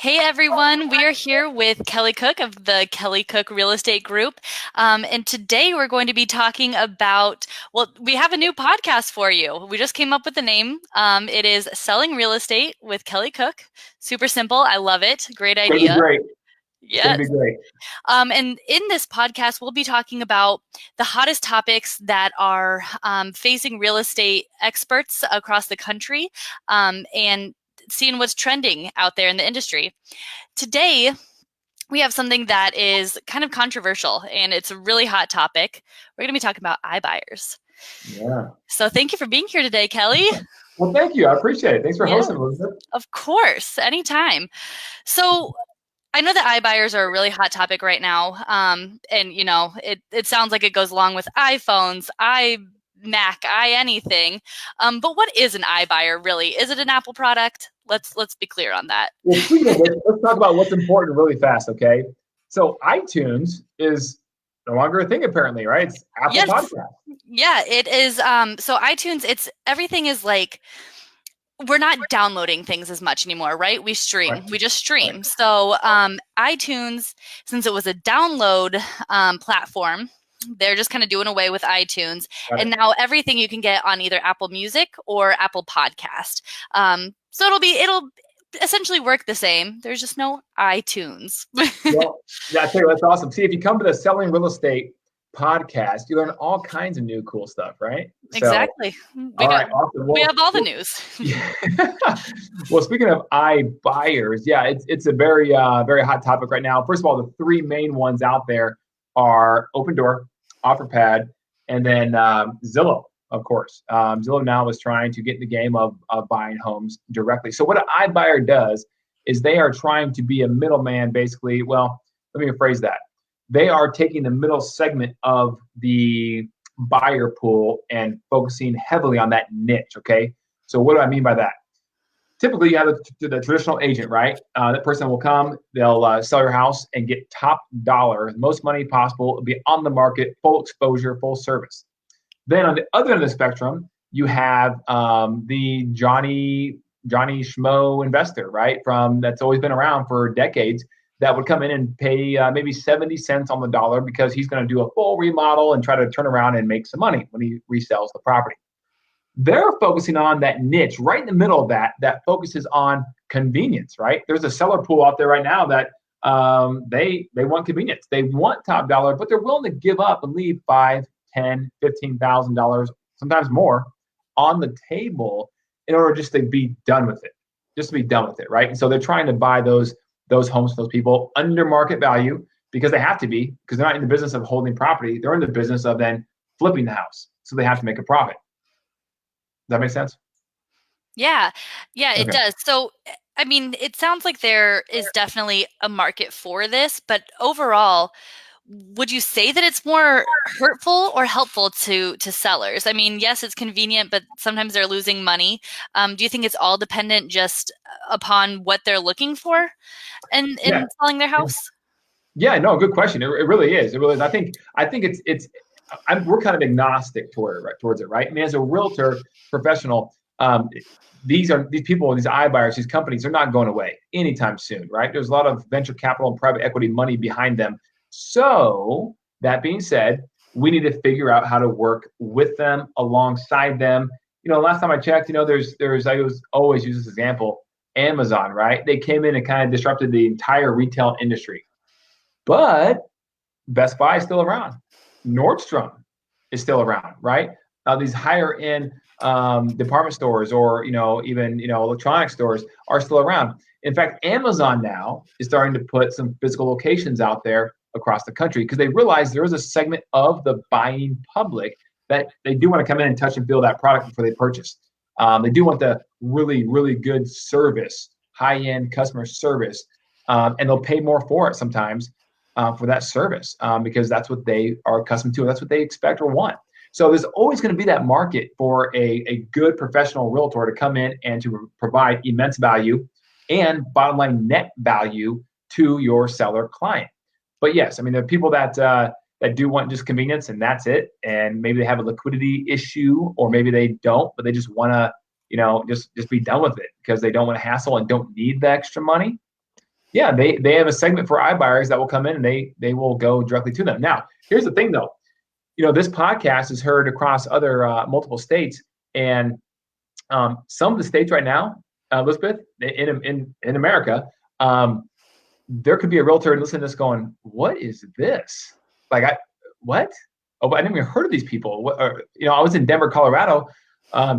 Hey everyone, we are here with Kelly Cook of the Kelly Cook Real Estate Group. And today we're going to be talking about, well, we have a new podcast for you. We just came up with the name. It is Selling Real Estate with Kelly Cook. Super simple. I love it. Great It's gonna be idea. great. It's gonna Yes. be great. And in this podcast, we'll be talking about the hottest topics that are facing real estate experts across the country and seeing what's trending out there in the industry. Today, we have something that is kind of controversial and it's a really hot topic. We're going to be talking about iBuyers. Yeah. So, thank you for being here today, Kelly. Well, thank you. I appreciate it. Thanks for Yeah, hosting, Elizabeth. of course, anytime. So, I know that iBuyers are a really hot topic right now. And, it sounds like it goes along with iPhones, iMac, anything. But what is an iBuyer really? Is it an Apple product? Let's be clear on that. Well, speaking of which, let's talk about what's important really fast, okay? So iTunes is no longer a thing apparently, right? It's Apple Yes. Podcast. Yeah, it is. So iTunes, it's everything is like we're not downloading things as much anymore, right? We stream. Right. We just Right. stream. So iTunes, since it was a download platform, they're just kind of doing away with iTunes, Got and it. now everything you can get on either Apple Music or Apple Podcast. So it'll essentially work the same. There's just no iTunes. Well, yeah, I tell you, that's awesome. See, if you come to the Selling Real Estate podcast, you learn all kinds of new cool stuff, right? So, Exactly. all right, awesome. We Well, have all the news. yeah. Well, speaking of iBuyers, yeah, it's a very hot topic right now. First of all, the three main ones out there are Opendoor, OfferPad, and then Zillow, of course. Zillow now is trying to get in the game of buying homes directly. So what an iBuyer does is they are trying to be a middleman, basically. Well, let me rephrase that. They are taking the middle segment of the buyer pool and focusing heavily on that niche. Okay. So what do I mean by that? Typically, you have the traditional agent, right? That person will come, they'll sell your house and get top dollar, most money possible, it'll be on the market, full exposure, full service. Then on the other end of the spectrum, you have the Johnny Schmo investor, right? From that's always been around for decades that would come in and pay maybe 70 cents on the dollar because he's going to do a full remodel and try to turn around and make some money when he resells the property. They're focusing on that niche right in the middle of that focuses on convenience, right? There's a seller pool out there right now that they want convenience. They want top dollar, but they're willing to give up and leave five, 10, $15,000, sometimes more on the table in order just to be done with it, just to be done with it, right? And so they're trying to buy those homes for those people under market value because they have to be, because they're not in the business of holding property. They're in the business of then flipping the house. So they have to make a profit. Does that make sense? Yeah, yeah, it Okay. does. So, I mean, it sounds like there is definitely a market for this, but overall, would you say that it's more hurtful or helpful to sellers? I mean, yes, it's convenient, but sometimes they're losing money. Do you think it's all dependent just upon what they're looking for Yeah. in selling their Yeah. house? Yeah. No, good question. It really is. It really is. I think we're kind of agnostic towards it, right? I mean, as a realtor professional, these people, these iBuyers, these companies, they're not going away anytime soon, right? There's a lot of venture capital and private equity money behind them. So that being said, we need to figure out how to work with them, alongside them. Last time I checked, I always use this example, Amazon, right? They came in and kind of disrupted the entire retail industry, but Best Buy is still around. Nordstrom is still around, right? These higher end department stores or even electronic stores are still around. In fact, Amazon now is starting to put some physical locations out there across the country because they realize there is a segment of the buying public that they do want to come in and touch and feel that product before they purchase. They do want the really, really good service, high end customer service, and they'll pay more for it sometimes for that service because that's what they are accustomed to. That's what they expect or want. So there's always going to be that market for a good professional realtor to come in and to provide immense value and bottom line net value to your seller client. But yes, I mean, there are people that do want just convenience and that's it. And maybe they have a liquidity issue or maybe they don't, but they just want to, just be done with it because they don't want to hassle and don't need the extra money. Yeah, they have a segment for iBuyers that will come in and they will go directly to them. Now, here's the thing though. This podcast is heard across other multiple states, and some of the states right now, Elizabeth, in America, there could be a realtor and listening to this going, "What is this? Like, what? Oh, I never even heard of these people." I was in Denver, Colorado,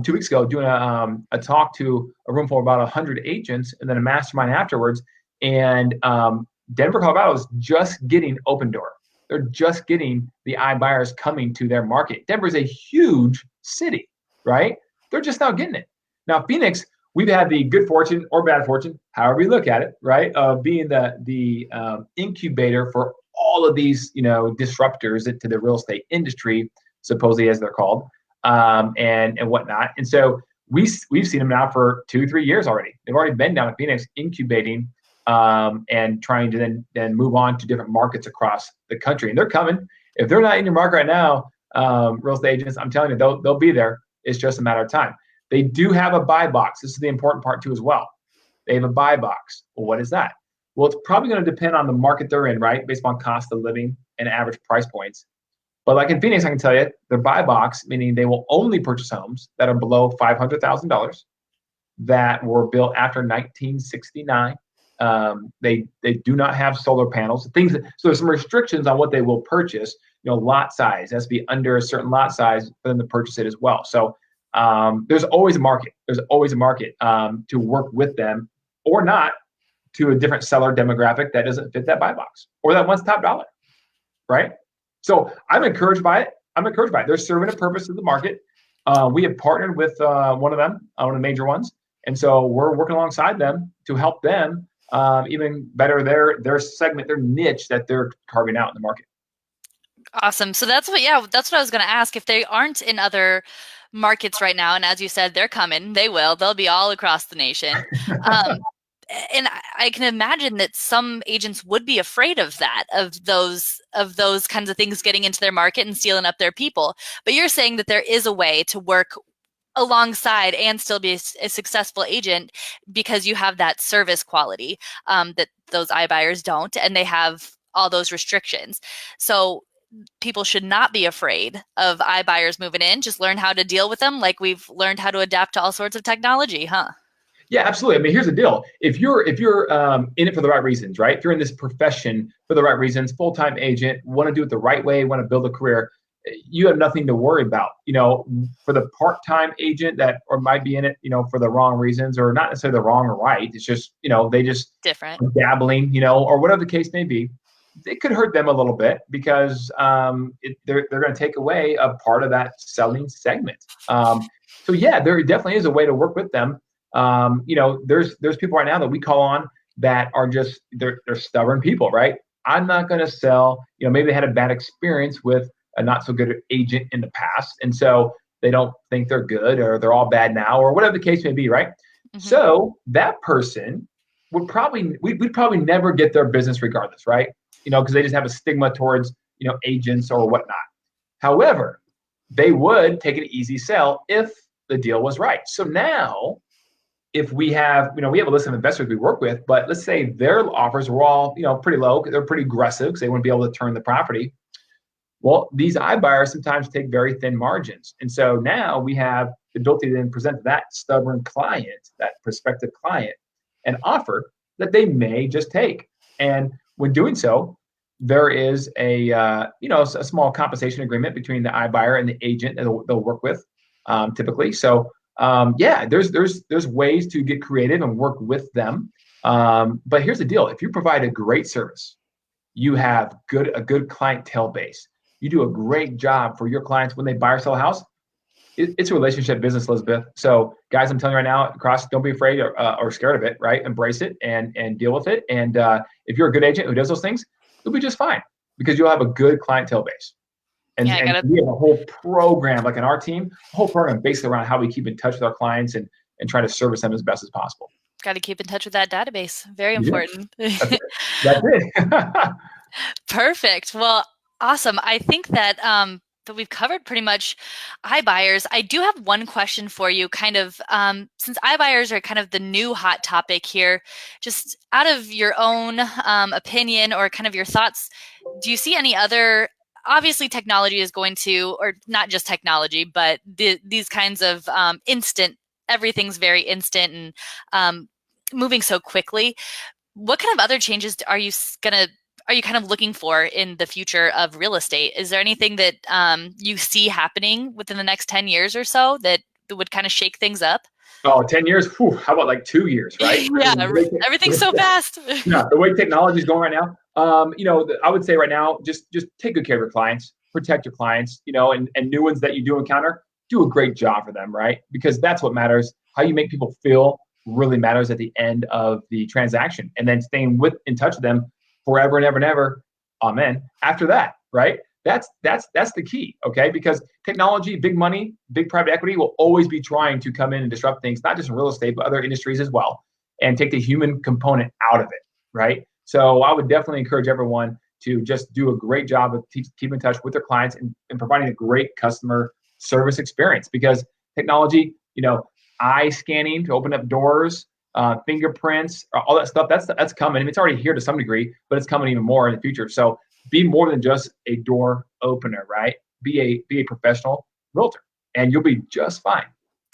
2 weeks ago, doing a talk to a room full of about 100 agents, and then a mastermind afterwards. And Denver, Colorado is just getting Opendoor. They're just getting the iBuyers coming to their market. Denver is a huge city, right? They're just now getting it. Now, Phoenix, we've had the good fortune or bad fortune, however you look at it, right, of being the incubator for all of these, disruptors into the real estate industry, supposedly as they're called, and whatnot. And so we've seen them now for 2-3 years already. They've already been down in Phoenix incubating and trying to then move on to different markets across the country. And they're coming. If they're not in your market right now, real estate agents, I'm telling you, they'll be there. It's just a matter of time. They do have a buy box. This is the important part too as well. They have a buy box. Well, what is that? Well, it's probably going to depend on the market they're in, right? Based on cost of living and average price points. But like in Phoenix, I can tell you, their buy box, meaning they will only purchase homes that are below $500,000 that were built after 1969. They do not have solar panels. So there's some restrictions on what they will purchase. Lot size, it has to be under a certain lot size for them to purchase it as well. So there's always a market. There's always a market to work with them or not to a different seller demographic that doesn't fit that buy box or that wants top dollar, right? So I'm encouraged by it. They're serving a purpose to the market. We have partnered with one of them, one of the major ones. And so we're working alongside them to help them even better their segment, their niche that they're carving out in the market. Awesome. So that's what I was going to ask. If they aren't in other markets right now, and as you said, they're coming, they'll be all across the nation. And I can imagine that some agents would be afraid of that, of those kinds of things getting into their market and stealing up their people. But you're saying that there is a way to work alongside and still be a successful agent because you have that service quality that those iBuyers don't, and they have all those restrictions. So people should not be afraid of iBuyers moving in. Just learn how to deal with them, like we've learned how to adapt to all sorts of technology, huh? Yeah, absolutely. I mean, here's the deal. If you're in it for the right reasons, right? If you're in this profession for the right reasons, full-time agent, want to do it the right way, want to build a career, you have nothing to worry about. For the part-time agent that or might be in it, for the wrong reasons, or not necessarily the wrong or right. It's just, they just different dabbling, or whatever the case may be. It could hurt them a little bit because they're going to take away a part of that selling segment. So yeah, there definitely is a way to work with them. There's people right now that we call on that are just they're stubborn people, right? I'm not going to sell. Maybe they had a bad experience with a not so good agent in the past, and so they don't think they're good or they're all bad now or whatever the case may be, right? Mm-hmm. So that person we'd probably never get their business regardless, right? Because they just have a stigma towards agents or whatnot. However, they would take an easy sell if the deal was right. So now, if we have we have a list of investors we work with, but let's say their offers were all pretty low, they're pretty aggressive because they wouldn't be able to turn the property. Well, these iBuyers sometimes take very thin margins, and so now we have the ability to then present that stubborn client, that prospective client, an offer that they may just take. And when doing so, there is a small compensation agreement between the iBuyer and the agent that they'll work with, typically. So there's ways to get creative and work with them. But here's the deal: if you provide a great service, you have a good clientele base. You do a great job for your clients when they buy or sell a house. It's a relationship business, Elizabeth. So guys, I'm telling you right now, don't be afraid or scared of it, right? Embrace it and deal with it. And if you're a good agent who does those things, you'll be just fine because you'll have a good clientele base. And we have a whole program, like in our team, a whole program based around how we keep in touch with our clients and try to service them as best as possible. Got to keep in touch with that database. Very important. That's it. Perfect. Well, awesome. I think that that we've covered pretty much iBuyers. I do have one question for you, kind of, since iBuyers are kind of the new hot topic here, just out of your own opinion or kind of your thoughts, do you see any other, obviously technology is going to, or not just technology, but these kinds of instant, everything's very instant and moving so quickly. What kind of other changes are you kind of looking for in the future of real estate? Is there anything that you see happening within the next 10 years or so that would kind of shake things up? Oh, 10 years? Whew, how about like 2 years, right? Yeah, everything's so fast. Yeah, the way technology is going right now, I would say right now, just take good care of your clients, protect your clients, and new ones that you do encounter, do a great job for them, right? Because that's what matters. How you make people feel really matters at the end of the transaction, and then staying in touch with them forever and ever and ever. Amen. After that, right? That's the key, okay? Because technology, big money, big private equity will always be trying to come in and disrupt things, not just in real estate, but other industries as well, and take the human component out of it, right? So I would definitely encourage everyone to just do a great job of keep in touch with their clients and providing a great customer service experience, because technology, eye scanning to open up doors, fingerprints, all that stuff, that's coming. It's already here to some degree, but it's coming even more in the future. So be more than just a door opener, right? Be a professional realtor, and you'll be just fine.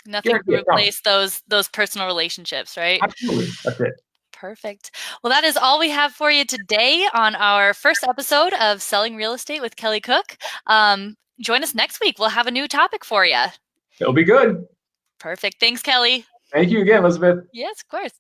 Nothing to replace those personal relationships, right? Absolutely. That's it. Perfect. Well, that is all we have for you today on our first episode of Selling Real Estate with Kelly Cook. Join us next week. We'll have a new topic for you. It'll be good. Perfect. Thanks, Kelly. Thank you again, Elizabeth. Yes, of course.